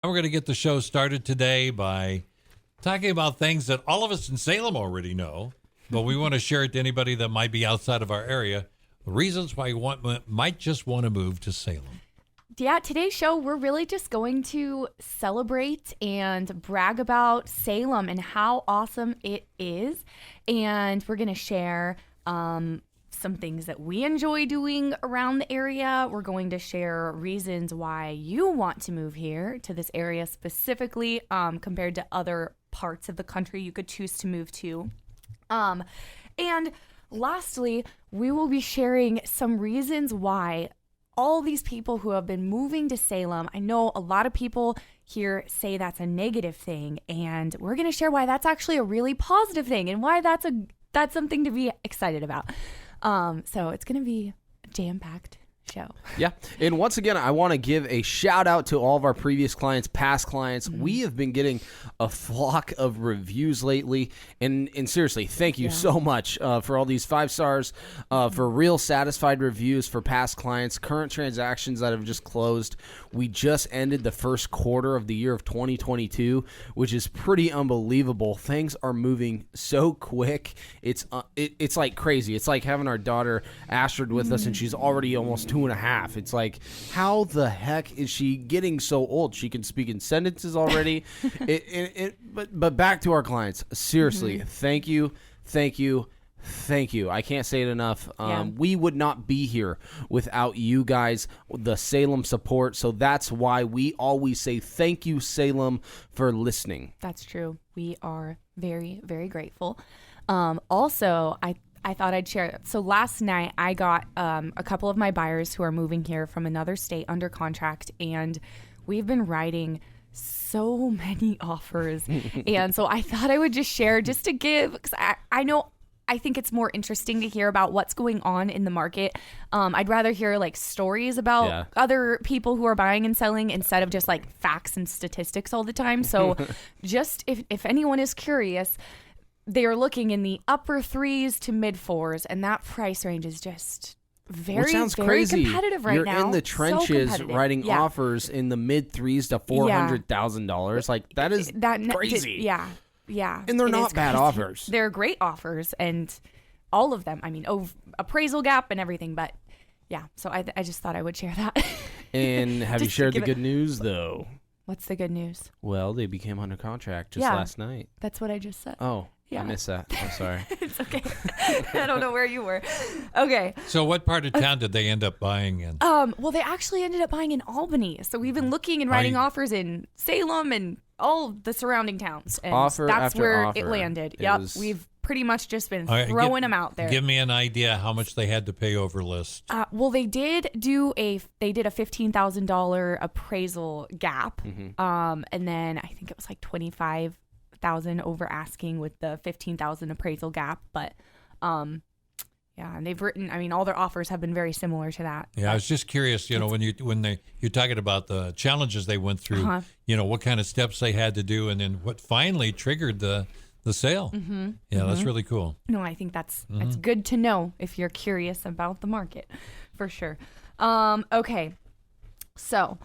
We're going to get the show started today by talking about things that all of us in Salem already know, but we want to share it to anybody that might be outside of our area. The reasons why you might just want to move to Salem. Yeah, today's show, we're really just going to celebrate and brag about Salem and how awesome it is. And we're going to share some things that we enjoy doing around the area. We're going to share reasons why you want to move here to this area specifically compared to other parts of the country you could choose to move to. And lastly, we will be sharing some reasons why all these people who have been moving to Salem, I know a lot of people here say that's a negative thing, and we're going to share why that's actually a really positive thing and why that's something to be excited about. So it's going to be a jam-packed show. Yeah. And once again, I want to give a shout out to all of our previous clients, past clients. Mm-hmm. We have been getting a flock of reviews lately. And seriously, thank you so much for all these 5 stars, for real satisfied reviews for past clients, current transactions that have just closed. We just ended the first quarter of the year of 2022, which is pretty unbelievable. Things are moving so quick. It's like crazy. It's like having our daughter Astrid with us, and she's already almost 2.5. It's like, how the heck is she getting so old? She can speak in sentences already. But back to our clients. Seriously, thank you. I can't say it enough. We would not be here without you guys, the Salem support. So that's why we always say thank you, Salem, for listening. That's true. We are very, very grateful. Also, I thought I'd share. So last night I got a couple of my buyers who are moving here from another state under contract, and we've been writing so many offers. And so I thought I would just share just to give, because I think it's more interesting to hear about what's going on in the market. I'd rather hear like stories about other people who are buying and selling instead of just like facts and statistics all the time. So just if anyone is curious, they are looking in the upper 3s to mid 4s, and that price range is just very, sounds very crazy. competitive right now. You're in the trenches writing offers in the mid 3s to $400,000. Like that is crazy. Yeah. And they're not bad offers. They're great offers, and all of them. I mean, appraisal gap and everything. But yeah, so I just thought I would share that. And have you shared the good news though? What's the good news? Well, they became under contract just last night. That's what I just said. Oh, yeah. I missed that. I'm sorry. It's okay. I don't know where you were. Okay. So what part of town did they end up buying in? Well, they actually ended up buying in Albany. So we've been looking and writing offers in Salem and all the surrounding towns. And that's where it landed. We've pretty much just been throwing them out there. Give me an idea how much they had to pay over list. Well, they did a $15,000 appraisal gap. Mm-hmm. And then I think it was like $25,000 over asking with the $15,000 appraisal gap. But and they've written, I mean, all their offers have been very similar to that. Yeah, I was just curious, when you're talking about the challenges they went through, what kind of steps they had to do, and then what finally triggered the sale. Mm-hmm. Yeah, that's really cool. No, I think that's good to know if you're curious about the market, for sure. Okay, so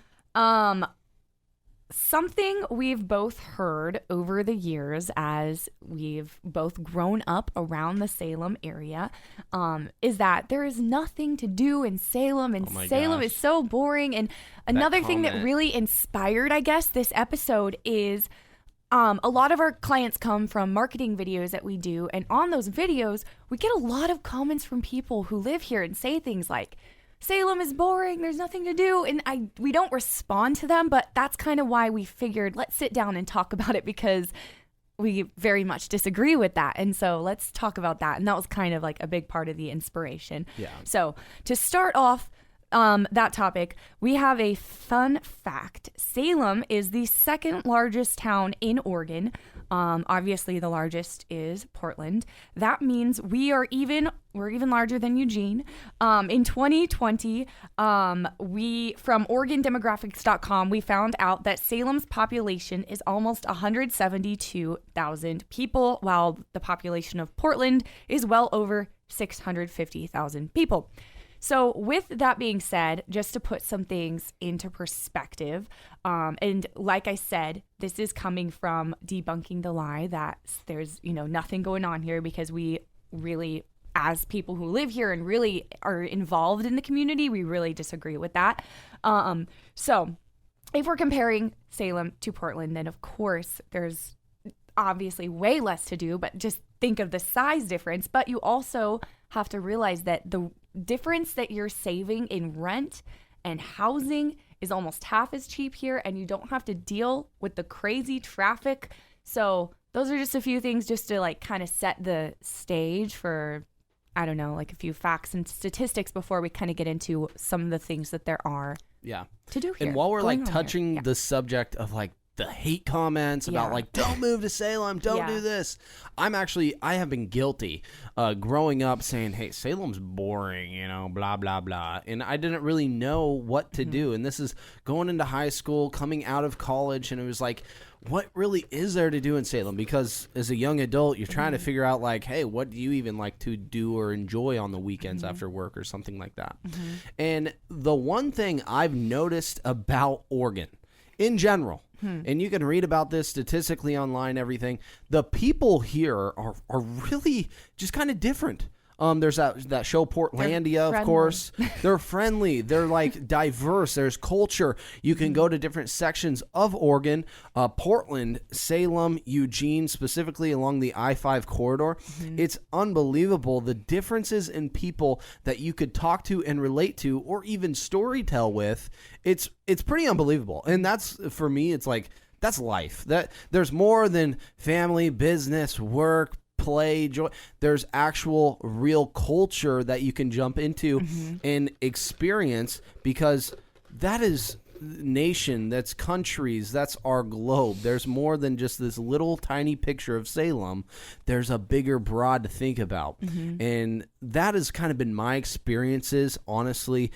something we've both heard over the years as we've both grown up around the Salem area is that there is nothing to do in Salem, and Salem is so boring. And another thing that really inspired, I guess, this episode is a lot of our clients come from marketing videos that we do, and on those videos, we get a lot of comments from people who live here and say things like, Salem is boring, there's nothing to do, and we don't respond to them, but that's kind of why we figured let's sit down and talk about it, because we very much disagree with that. And so let's talk about that. And that was kind of like a big part of the inspiration. Yeah. So to start off that topic, we have a fun fact. Salem is the second largest town in Oregon. Obviously, the largest is Portland. That means we're even larger than Eugene. In 2020, from OregonDemographics.com, we found out that Salem's population is almost 172,000 people, while the population of Portland is well over 650,000 people. So with that being said, just to put some things into perspective, and like I said, this is coming from debunking the lie that there's, nothing going on here, because we really, as people who live here and really are involved in the community, we really disagree with that. So if we're comparing Salem to Portland, then of course there's obviously way less to do, but just think of the size difference. But you also have to realize that the difference that you're saving in rent and housing is almost half as cheap here, and you don't have to deal with the crazy traffic. So those are just a few things just to like kind of set the stage for, I don't know, like a few facts and statistics before we kind of get into some of the things that there are to do here. And while we're going like on touching here. the subject of like the hate comments about like, don't move to Salem, don't do this. I have been guilty growing up saying, hey, Salem's boring, blah, blah, blah. And I didn't really know what to do. And this is going into high school, coming out of college. And it was like, what really is there to do in Salem? Because as a young adult, you're trying to figure out like, hey, what do you even like to do or enjoy on the weekends after work or something like that? And the one thing I've noticed about Oregon in general, and you can read about this statistically online, everything, the people here are really just kind of different. There's that show Portlandia, of course. They're friendly. They're like diverse. There's culture. You can go to different sections of Oregon. Portland, Salem, Eugene, specifically along the I-5 corridor. It's unbelievable the differences in people that you could talk to and relate to, or even storytell with. It's pretty unbelievable. And that's, for me, it's like, that's life. That there's more than family, business, work, play, joy. There's actual real culture that you can jump into and experience, because that is nation, that's countries, that's our globe. There's more than just this little tiny picture of Salem. There's a bigger broad to think about. And that has kind of been my experiences, honestly,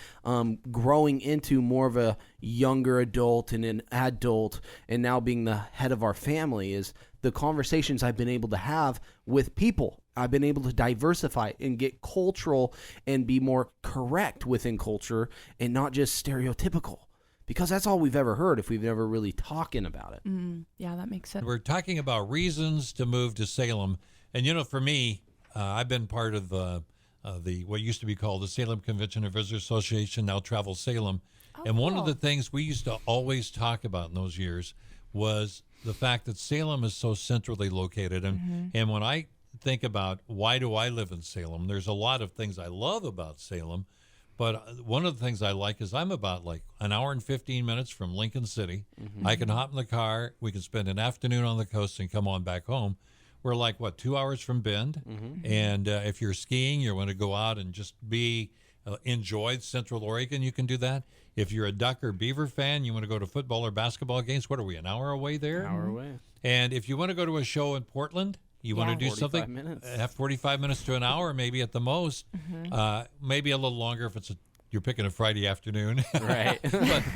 growing into more of a younger adult and an adult, and now being the head of our family, is the conversations I've been able to have with people. I've been able to diversify and get cultural and be more correct within culture and not just stereotypical, because that's all we've ever heard if we've never really talking about it. Yeah, that makes sense. We're talking about reasons to move to Salem. And, for me, I've been part of the what used to be called the Salem Convention and Visitor Association, now Travel Salem. And one of the things we used to always talk about in those years was the fact that Salem is so centrally located. And when I think about why do I live in Salem, there's a lot of things I love about Salem. But one of the things I like is I'm about like an hour and 15 minutes from Lincoln City. I can hop in the car. We can spend an afternoon on the coast and come on back home. We're like, 2 hours from Bend. And if you're skiing, you want to go out and just enjoy Central Oregon, you can do that. If you're a Duck or Beaver fan, you want to go to football or basketball games, what are we, an hour away there? An hour away. And if you want to go to a show in Portland, you want to do 45 something, minutes. have 45 minutes to an hour, maybe at the most, maybe a little longer if you're picking a Friday afternoon. Right.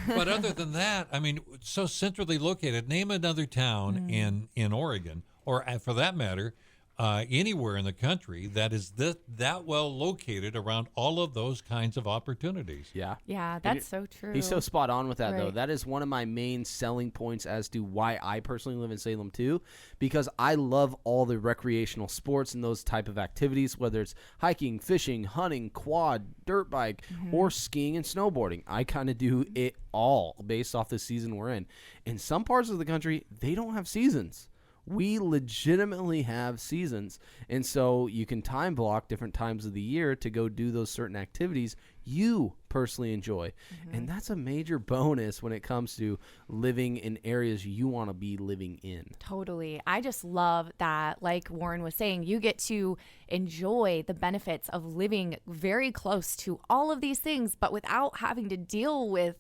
but other than that, I mean, so centrally located. Name another town in Oregon, or for that matter, anywhere in the country that is that well located around all of those kinds of opportunities. Yeah, that's so true. He's so spot on with that, though. Right. That is one of my main selling points as to why I personally live in Salem, too, because I love all the recreational sports and those type of activities, whether it's hiking, fishing, hunting, quad, dirt bike, or skiing and snowboarding. I kind of do it all based off the season we're in. In some parts of the country, they don't have seasons. We legitimately have seasons, and so you can time block different times of the year to go do those certain activities you personally enjoy. And that's a major bonus when it comes to living in areas you want to be living in. Totally. I just love that, like Warren was saying, you get to enjoy the benefits of living very close to all of these things, but without having to deal with,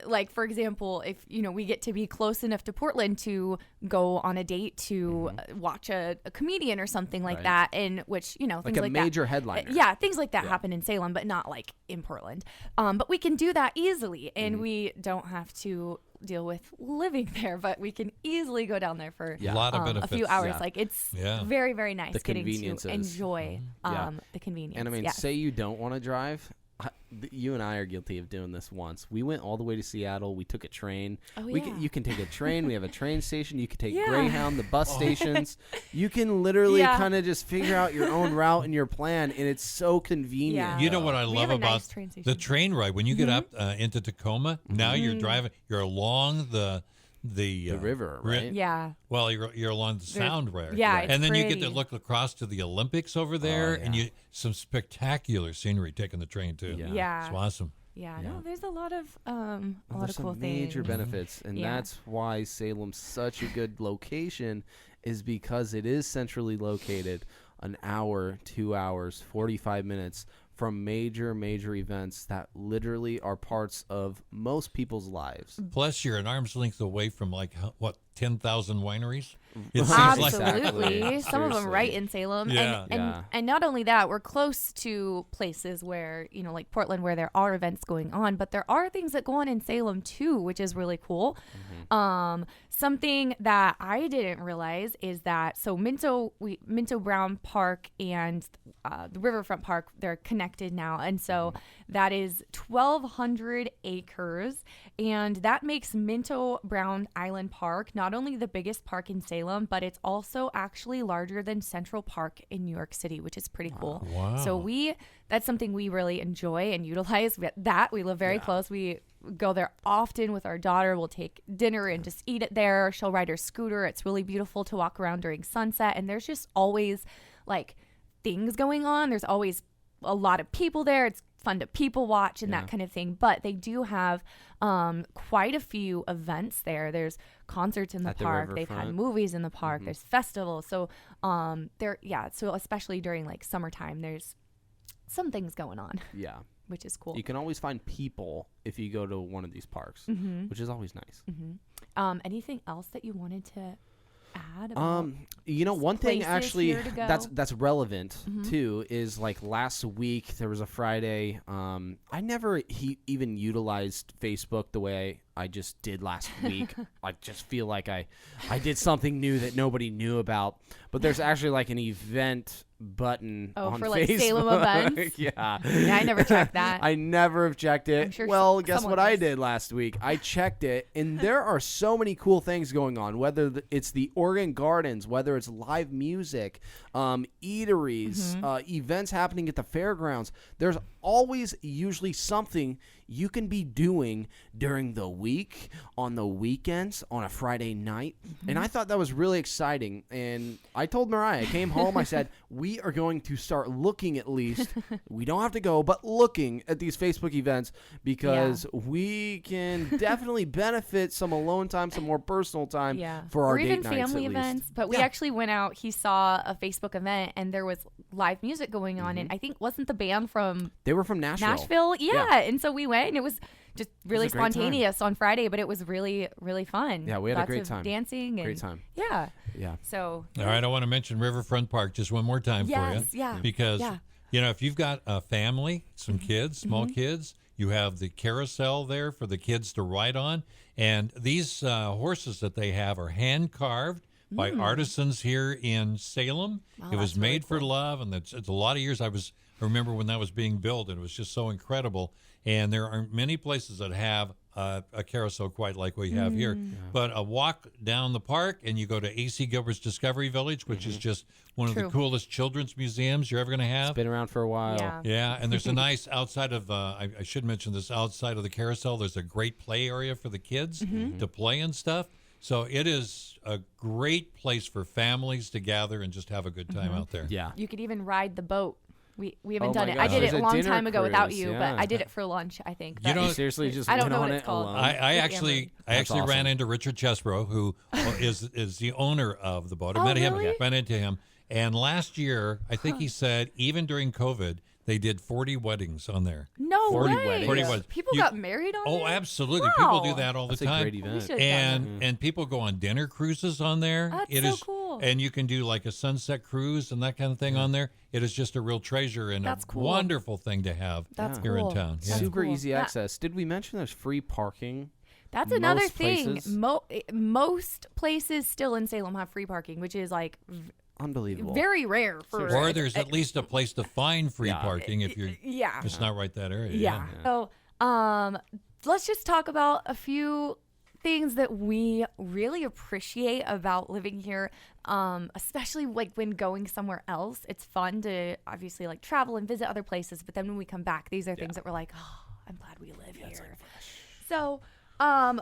like, for example, if, we get to be close enough to Portland to go on a date to watch a comedian or something like that, and which, things Like a major headliner. Yeah, things like that happen in Salem, but not like in Portland. But we can do that easily, and we don't have to deal with living there, but we can easily go down there for A lot of benefits. a few hours. Like, it's very, very nice The getting to conveniences. enjoy the convenience. And I mean, say you don't want to drive. You and I are guilty of doing this once. We went all the way to Seattle. We took a train. Oh, You can take a train. We have a train station. You can take Yeah. Greyhound, the bus stations. You can literally Yeah. kind of just figure out your own route and your plan, and it's so convenient. Yeah. You know what I We love have a about nice train station. the train ride when you get up into Tacoma? Now you're driving. You're along the river, right? Yeah. Well, you're along the Sound right? yeah, right. it's And then you get to pretty. look across to the Olympics over there, and yeah. you some spectacular scenery taking the train too. Yeah. Yeah. It's awesome. Yeah. No, there's a lot of There's cool some major things. benefits, and Yeah. that's why Salem's such a good location, is because it is centrally located, an hour, 2 hours, 45 minutes from major events that literally are parts of most people's lives. Plus, you're an arm's length away from like what 10,000 wineries. It seems Absolutely. Exactly. Some of them Seriously. right in Salem. Yeah. And not only that, we're close to places where, like Portland, where there are events going on, but there are things that go on in Salem too, which is really cool. Something that I didn't realize is that Minto Brown Park and the Riverfront Park, they're connected now. And so that is 1,200 acres. And that makes Minto Brown Island Park not only the biggest park in Salem, but it's also actually larger than Central Park in New York City, which is pretty cool. Wow. So that's something we really enjoy and utilize. We live very close. We go there often with our daughter. We'll take dinner and just eat it there. She'll ride her scooter. It's really beautiful to walk around during sunset. And there's just always like things going on. There's always a lot of people there. It's fun to people watch and that kind of thing. But they do have quite a few events there. There's concerts in the At the park. They've had riverfront. movies in the park. There's festivals. So so especially during like summertime, there's some things going on, Yeah. which is cool. You can always find people if you go to one of these parks, which is always nice. Anything else that you wanted to add about One thing places actually here to go? that's relevant too is like last week there was a Friday. I never even utilized Facebook the way I just did last week. I just feel like I did something new that nobody knew about. But there's actually like an event button on for like Facebook. Salem events? Yeah. Yeah, I never checked that. I never have checked it. I'm sure Well, guess someone what I does. did last week? I checked it, and there are so many cool things going on, whether it's the Oregon Gardens, whether it's live music, eateries, events happening at the fairgrounds. There's always usually something you can be doing during the week, on the weekends, on a Friday night. And I thought that was really exciting. And I told Mariah, I came home, I said, we are going to start looking at least. We don't have to go, but looking at these Facebook events because we can definitely benefit some alone time, some more personal time for our or date even nights family at events. least. But we actually went out. He saw a Facebook event and there was live music going on. And I think wasn't the band from They were from Nashville. Yeah. And so we went and it was just really a great time. spontaneous on Friday, but it was really, really fun. Yeah, we had a Lots great of time. dancing and Great time. Yeah. Yeah. So All right, I want to mention Riverfront Park just one more time for you. yeah. Because, Yeah. if you've got a family, some kids, small kids, you have the carousel there for the kids to ride on. And these horses that they have are hand-carved by artisans here in Salem. It was that's really made for love, and it's a lot of years. I remember when that was being built, and it was just so incredible. And there aren't many places that have a carousel quite like we have here. But a walk down the park, and you go to A.C. Gilbert's Discovery Village, which is just one of the coolest children's museums you're ever going to have. It's been around for a while. Yeah. Yeah, and there's a nice outside of, I should mention this, outside of the carousel, there's a great play area for the kids to play and stuff. So it is a great place for families to gather and just have a good time out there. Yeah. you could even ride the boat. We haven't Oh done my it. I gosh. did There's it a a long dinner time ago without cruise, you, yeah. but I did it for lunch, I think. You know, You seriously just I don't went know on what it it's called. alone? I With actually Amber. That's ran awesome. into Richard Chesbrough, who is the owner of the boat. I Oh, met him, really? ran into him, and last year I think he said even during COVID they did 40 weddings on there. No 40 way. weddings. 40 weddings. People You- got married on Oh, there? absolutely! Wow. People do that all the That's a time. great We event. should have done And people go on dinner cruises on there. That's It so is cool. And you can do like a sunset cruise and that kind of thing on there. It is just a real treasure and That's a cool. wonderful thing to have That's here cool. in town. That's Super cool. easy Yeah. access. Did we mention there's free parking? That's Most another thing. places. Most places still in Salem have free parking, which is like Unbelievable. Very rare for. Or there's at least a place to find free parking if you're. Yeah. It's not right that area. Yeah. So, let's just talk about a few things that we really appreciate about living here, especially like when going somewhere else. It's fun to obviously like travel and visit other places, but then when we come back, these are things that we're like, oh, I'm glad we live here. So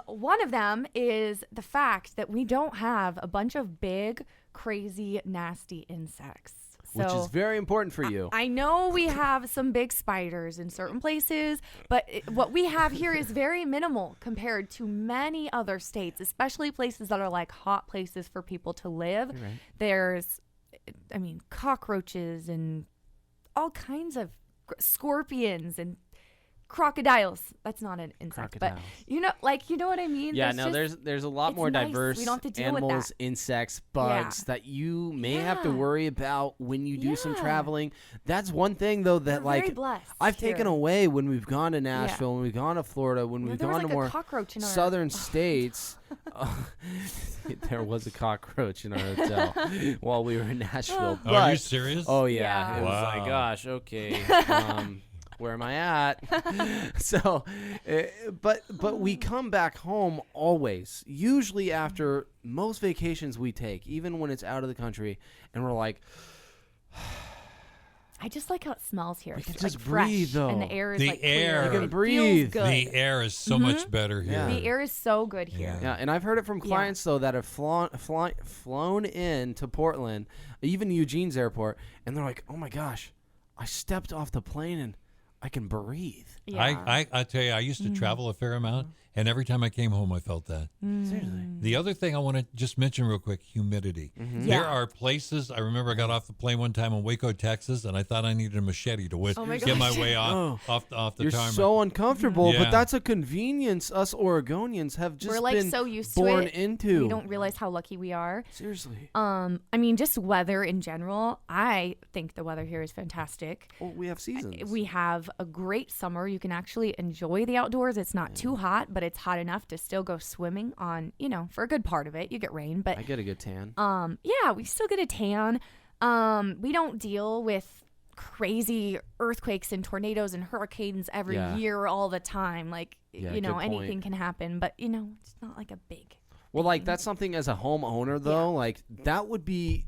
one of them is the fact that we don't have a bunch of big, crazy, nasty insects. So, which is very important for you. I know we have some big spiders in certain places, but what we have here is very minimal compared to many other states, especially places that are like hot places for people to live. Right. There's, cockroaches and all kinds of scorpions and crocodiles. That's not an insect, but you know what I mean? Yeah, there's a lot more nice. diverse We don't have to deal with animals, that. insects, bugs that you may have to worry about when you do some traveling. That's one thing though that We're very blessed I've here. taken away when we've gone to Nashville, when we've gone to Florida, when we've there was gone to like a more cockroach in our- southern states. There was a cockroach in our hotel while we were in Nashville. Are you serious? Oh yeah, Yeah. it was Wow. like, gosh, okay. Where am I at? So, but we come back home always, usually after most vacations we take, even when it's out of the country, and we're like, I just like how it smells here. We can It's just like fresh, breathe, though. and the air is The like air. clear. You can It breathe. feels good. The air is so much better here. Yeah. The air is so good here. yeah. And I've heard it from clients though that have flown in to Portland, even Eugene's airport, and they're like, oh my gosh, I stepped off the plane and I can breathe. Yeah. I tell you, I used to travel a fair amount, and every time I came home, I felt that. Seriously. The other thing I want to just mention real quick, humidity. There are places, I remember I got off the plane one time in Waco, Texas, and I thought I needed a machete to get my way off the You're tarmac. so uncomfortable, Yeah. but that's a convenience us Oregonians have just We're like been so used to born it. into. We don't realize how lucky we are. Seriously. I mean, just weather in general. I think the weather here is fantastic. Well, we have seasons. We have a great summer. You can actually enjoy the outdoors. It's not too hot, but it's hot enough to still go swimming on, for a good part of it. You get rain, but I get a good tan. yeah, we still get a tan. We don't deal with crazy earthquakes and tornadoes and hurricanes every year all the time. Like, good anything point. can happen, but it's not like a big. Well, like that's something as a homeowner though, like that would be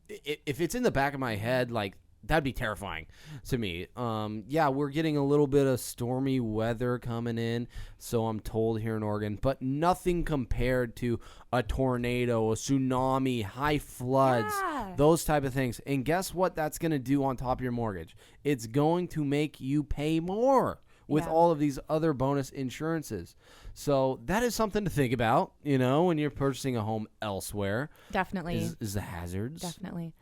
if it's in the back of my head, like that'd be terrifying to me. Yeah, we're getting a little bit of stormy weather coming in, so I'm told here in Oregon, but nothing compared to a tornado, a tsunami, high floods, those type of things. And guess what that's going to do on top of your mortgage? It's going to make you pay more with all of these other bonus insurances. So that is something to think about, when you're purchasing a home elsewhere. Definitely. Is the hazards. Definitely.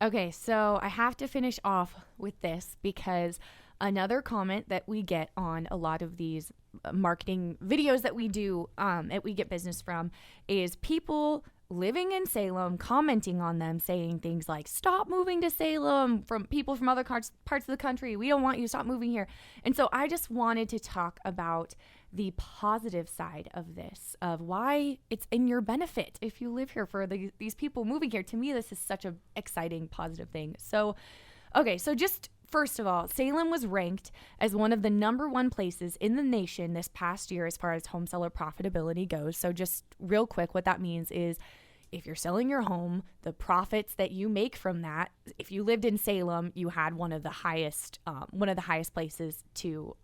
Okay, so I have to finish off with this because another comment that we get on a lot of these marketing videos that we do that we get business from is people living in Salem commenting on them, saying things like, stop moving to Salem, from people from other parts of the country. We don't want you to stop moving here. And so I just wanted to talk about the positive side of this, of why it's in your benefit if you live here for these people moving here. To me, this is such an exciting, positive thing. So, okay, so just first of all, Salem was ranked as one of the #1 places in the nation this past year as far as home seller profitability goes. So just real quick, what that means is if you're selling your home, the profits that you make from that, if you lived in Salem, you had one of the highest places to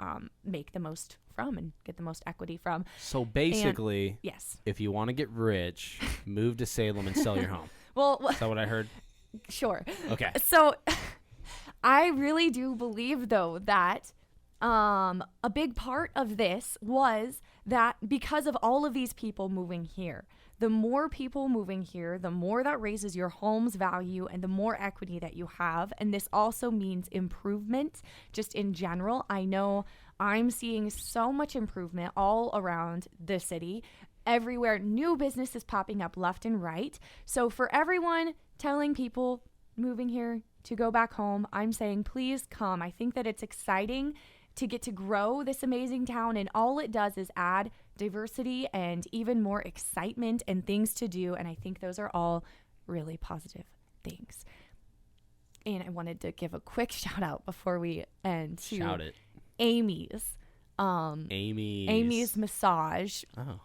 make the most from and get the most equity from. So basically, And, yes. if you want to get rich, move to Salem and sell your home. Well, Is that what I heard? sure. Okay. So I really do believe, though, that a big part of this was that because of all of these people moving here, the more people moving here, the more that raises your home's value and the more equity that you have. And this also means improvement just in general. I know I'm seeing so much improvement all around the city. Everywhere, new businesses popping up left and right. So for everyone telling people moving here to go back home, I'm saying please come. I think that it's exciting to get to grow this amazing town, and all it does is add diversity and even more excitement and things to do, and I think those are all really positive things. And I wanted to give a quick shout out before we end to Shout it. Amy's. Amy's Massage. Oh.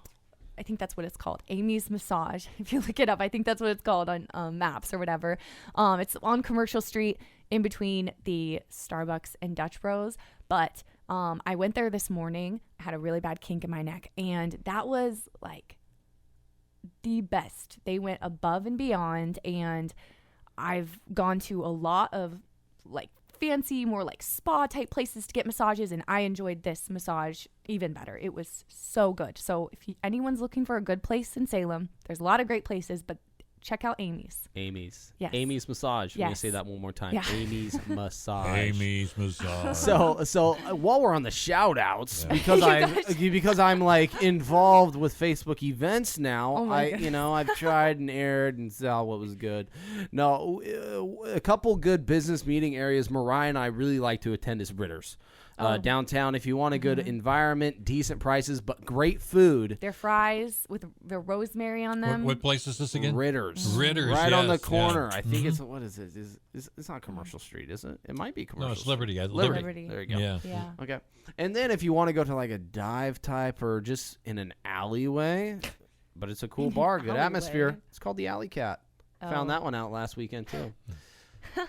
I think that's what it's called. Amy's Massage. If you look it up, I think that's what it's called on maps or whatever. It's on Commercial Street in between the Starbucks and Dutch Bros. But I went there this morning. I had a really bad kink in my neck. And that was like the best. They went above and beyond. And I've gone to a lot of like fancy, more like spa type places to get massages, and I enjoyed this massage even better. It was so good. So if anyone's looking for a good place in Salem, there's a lot of great places, but check out Amy's. Yes. Amy's Massage. I'm going to say that one more time. Yeah. Amy's Massage. Amy's Massage. So while we're on the shout outs, because I'm like involved with Facebook events now, I've tried and erred and saw what was good. No, a couple good business meeting areas Mariah and I really like to attend is Ritters. Downtown, if you want a good environment, decent prices, but great food. Their fries with the rosemary on them. What place is this again? Ritters. Right on the corner. Yeah. I think it's, what is it? It's not Commercial Street, is it? It might be Commercial No, it's Liberty. Liberty. There you go. Yeah. Okay. And then if you want to go to like a dive type or just in an alleyway, but it's a cool bar, good atmosphere. It's called the Alley Cat. Found that one out last weekend too. Yeah.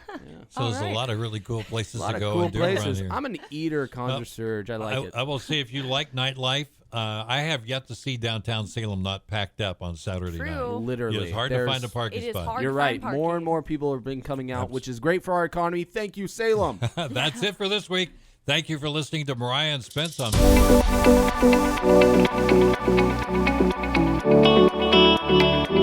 So there's a lot of really cool places to go cool and do places. around here. I'm an eater, connoisseur. I like it. I will say, if you like nightlife, I have yet to see downtown Salem not packed up on Saturday night. Literally. It's hard to find a parking spot. You're right. More and more people have been coming out, which is great for our economy. Thank you, Salem. That's it for this week. Thank you for listening to Mariah and Spence on